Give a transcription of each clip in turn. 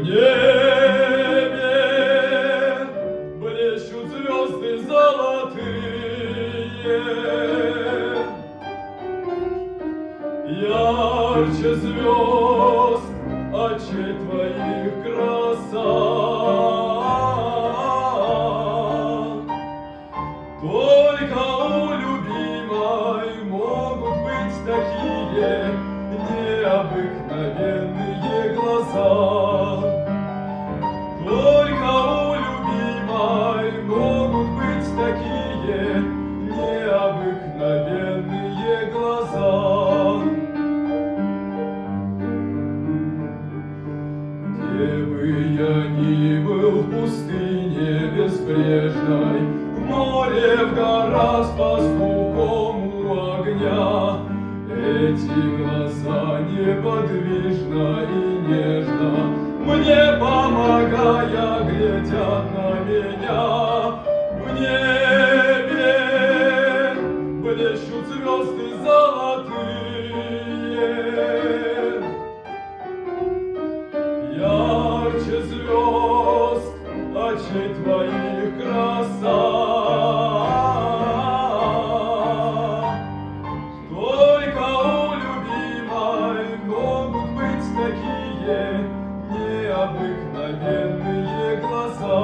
небе блещут звезды золотые, ярче звезд очей твоих краса. Только у любимой могут быть такие необыкновенные глаза. Только у любимой могут быть такие необыкновенные глаза. Где бы я ни был, в пустыне безбрежной, в море, в горах с пастухом у огня, эти глаза неподвижно и нежно, мне помогая, глядят на меня. В небе блещут звезды золотые, ярче звезд очей твоих краса. Только у любимой могут быть такие необыкновенные глаза.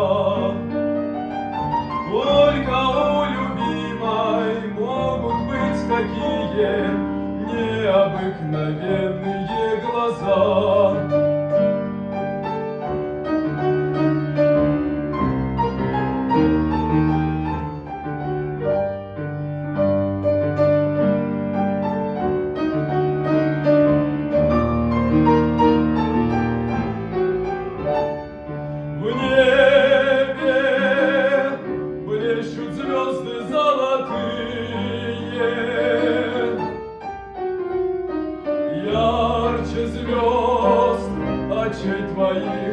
Только у любимой могут быть такие необыкновенные глаза. В небе блещут звезды золотые, ярче звезд очей твоих